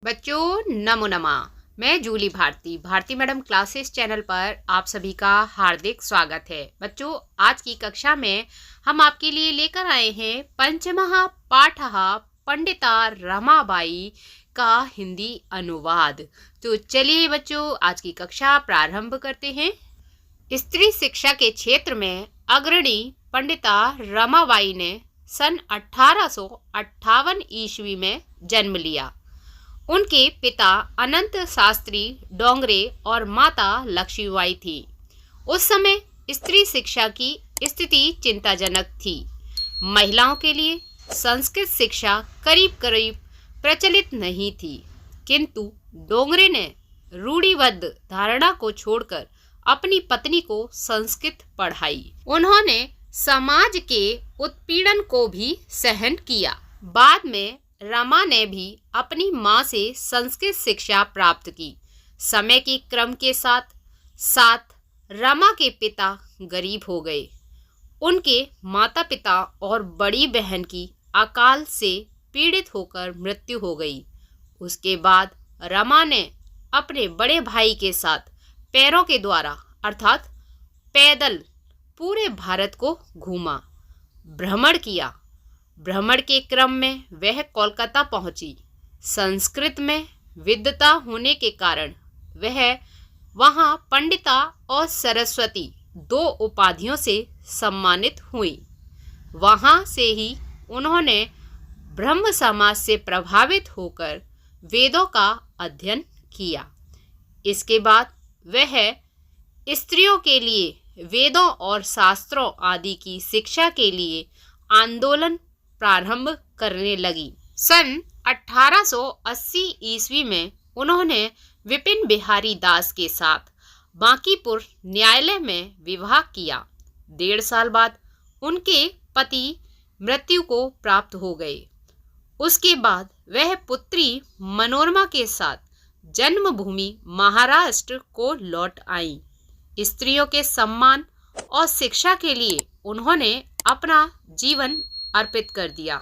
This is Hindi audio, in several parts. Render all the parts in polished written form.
बच्चों नमो नमः। मैं Julie Bharati madam classes channel पर आप सभी का हार्दिक स्वागत है। बच्चों आज की कक्षा में हम आपके लिए लेकर आए हैं पंचमः पाठः पंडिता रमाबाई का हिंदी अनुवाद। तो चलिए बच्चों आज की कक्षा प्रारंभ करते हैं। स्त्री शिक्षा के क्षेत्र में अग्रणी पंडिता रमाबाई ने सन 1858 ईस्वी में जन्म लिया। उनके पिता अनंत शास्त्री डोंगरे और माता लक्ष्मीबाई थी। उस समय स्त्री शिक्षा की स्थिति चिंताजनक थी। महिलाओं के लिए संस्कृत शिक्षा करीब करीब प्रचलित नहीं थी, किंतु डोंगरे ने रूढ़िबद्ध धारणा को छोड़कर अपनी पत्नी को संस्कृत पढ़ाई। उन्होंने समाज के उत्पीड़न को भी सहन किया। बाद में रमा ने भी अपनी मां से संस्कृत शिक्षा प्राप्त की। समय के क्रम के साथ साथ रमा के पिता गरीब हो गए। उनके माता पिता और बड़ी बहन की अकाल से पीड़ित होकर मृत्यु हो गई। उसके बाद रमा ने अपने बड़े भाई के साथ पैरों के द्वारा अर्थात पैदल पूरे भारत को घूमा, भ्रमण किया। भ्रमण के क्रम में वह कोलकाता पहुंची। संस्कृत में विद्वता होने के कारण वह वहां पंडिता और सरस्वती दो उपाधियों से सम्मानित हुई। वहां से ही उन्होंने ब्रह्म समाज से प्रभावित होकर वेदों का अध्ययन किया। इसके बाद वह स्त्रियों के लिए वेदों और शास्त्रों आदि की शिक्षा के लिए आंदोलन प्रारंभ करने लगी। सन 1880 ईस्वी में उन्होंने विपिन बिहारी दास के साथ बांकीपुर न्यायालय में विवाह किया। 1.5 साल बाद उनके पति मृत्यु को प्राप्त हो गए। उसके बाद वह पुत्री मनोरमा के साथ जन्मभूमि महाराष्ट्र को लौट आई। स्त्रियों के सम्मान और शिक्षा के लिए उन्होंने अपना जीवन अर्पित कर दिया।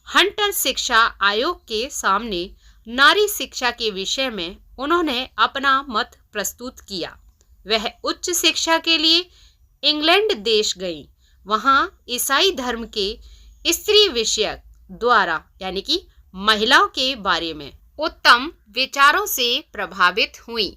हंटर शिक्षा आयोग के सामने नारी शिक्षा के विषय में उन्होंने अपना मत प्रस्तुत किया। वह उच्च शिक्षा के लिए इंग्लैंड देश गई। वहां ईसाई धर्म के स्त्री विषयक द्वारा यानी कि महिलाओं के बारे में उत्तम विचारों से प्रभावित हुई।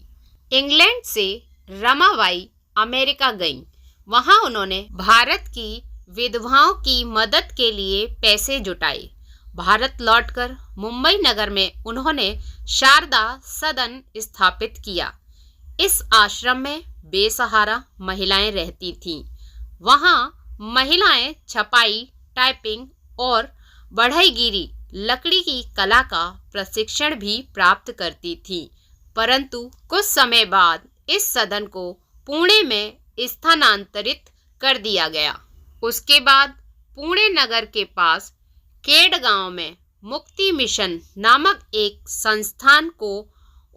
इंग्लैंड से रमाबाई अमेरिका गईं। वहां उन्होंने भारत की विधवाओं की मदद के लिए पैसे जुटाए। भारत लौटकर मुंबई नगर में उन्होंने शारदा सदन स्थापित किया। इस आश्रम में बेसहारा महिलाएं रहती थीं। वहां महिलाएं छपाई, टाइपिंग और बढ़ईगिरी लकड़ी की कला का प्रशिक्षण भी प्राप्त करती थीं। परंतु कुछ समय बाद इस सदन को पुणे में स्थानांतरित कर दिया गया। उसके बाद पुणे नगर के पास केड गांव में मुक्ति मिशन नामक एक संस्थान को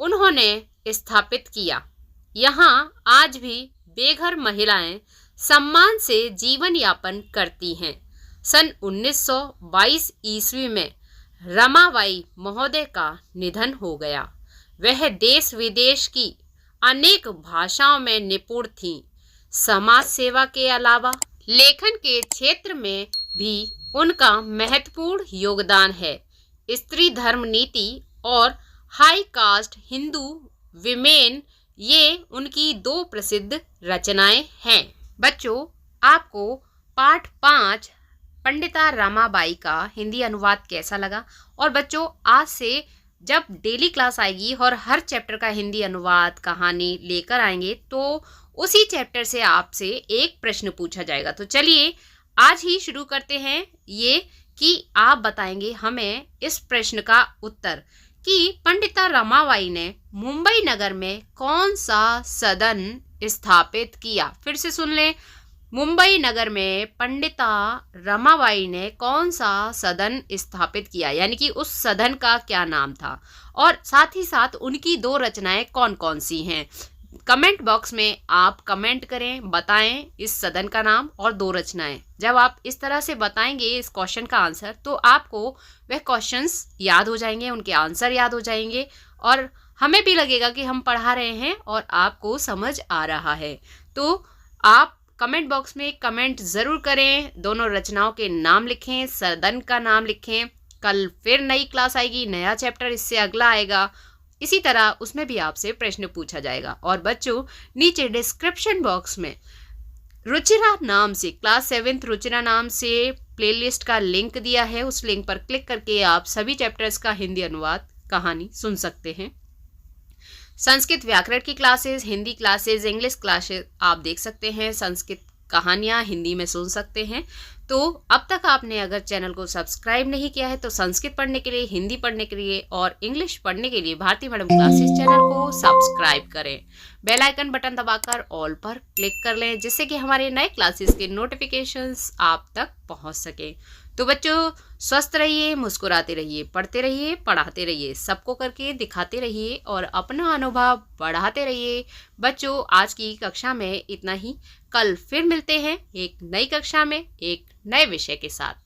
उन्होंने स्थापित किया। यहाँ आज भी बेघर महिलाएं सम्मान से जीवन यापन करती हैं। सन 1922 ईस्वी में रमाबाई महोदय का निधन हो गया। वह देश विदेश की अनेक भाषाओं में निपुण थीं। समाज सेवा के अलावा लेखन के क्षेत्र में भी उनका महत्वपूर्ण योगदान है। स्त्री धर्म नीति और हाई कास्ट हिंदू विमेन ये उनकी 2 प्रसिद्ध रचनाएं हैं। बच्चों आपको पाठ 5 पंडिता रमाबाई का हिंदी अनुवाद कैसा लगा? और बच्चों आज से जब डेली क्लास आएगी और हर चैप्टर का हिंदी अनुवाद कहानी लेकर आएंगे तो उसी चैप्टर से आपसे एक प्रश्न पूछा जाएगा। तो चलिए आज ही शुरू करते हैं ये कि आप बताएंगे हमें इस प्रश्न का उत्तर कि पंडिता रमाबाई ने मुंबई नगर में कौन सा सदन स्थापित किया। फिर से सुन लें, मुंबई नगर में पंडिता रमाबाई ने कौन सा सदन स्थापित किया, यानी कि उस सदन का क्या नाम था, और साथ ही साथ उनकी 2 रचनाएं कौन कौन सी हैं। कमेंट बॉक्स में आप कमेंट करें, बताएं इस सदन का नाम और 2 रचनाएं। जब आप इस तरह से बताएंगे इस क्वेश्चन का आंसर, तो आपको वह क्वेश्चंस याद हो जाएंगे, उनके आंसर याद हो जाएंगे और हमें भी लगेगा कि हम पढ़ा रहे हैं और आपको समझ आ रहा है। तो आप कमेंट बॉक्स में कमेंट ज़रूर करें, दोनों रचनाओं के नाम लिखें, सदन का नाम लिखें। कल फिर नई क्लास आएगी, नया चैप्टर इससे अगला आएगा, इसी तरह उसमें भी आपसे प्रश्न पूछा जाएगा। और बच्चों, नीचे डिस्क्रिप्शन बॉक्स में रुचिरा नाम से, क्लास 7th रुचिरा नाम से प्लेलिस्ट का लिंक दिया है। उस लिंक पर क्लिक करके आप सभी चैप्टर्स का हिंदी अनुवाद कहानी सुन सकते हैं। संस्कृत व्याकरण की classes, Hindi classes, English classes आप देख सकते हैं। संस्कृत कहानियाँ हिंदी में सुन सकते हैं। तो अब तक आपने अगर चैनल को सब्सक्राइब नहीं किया है तो संस्कृत पढ़ने के लिए, हिंदी पढ़ने के लिए और इंग्लिश पढ़ने के लिए भारती मैडम क्लासेस चैनल को सब्सक्राइब करें। बेल आइकन बटन दबाकर ऑल पर क्लिक कर लें, जिससे कि हमारे नए क्लासेस के नोटिफिकेशंस आप तक पहुंच सके। तो बच्चों, स्वस्थ रहिए, मुस्कुराते रहिए, पढ़ते रहिए, पढ़ाते रहिए, सबको करके दिखाते रहिए और अपना अनुभव बढ़ाते रहिए। बच्चों, आज की कक्षा में इतना ही। कल फिर मिलते हैं एक नई कक्षा में एक नए विषय के साथ।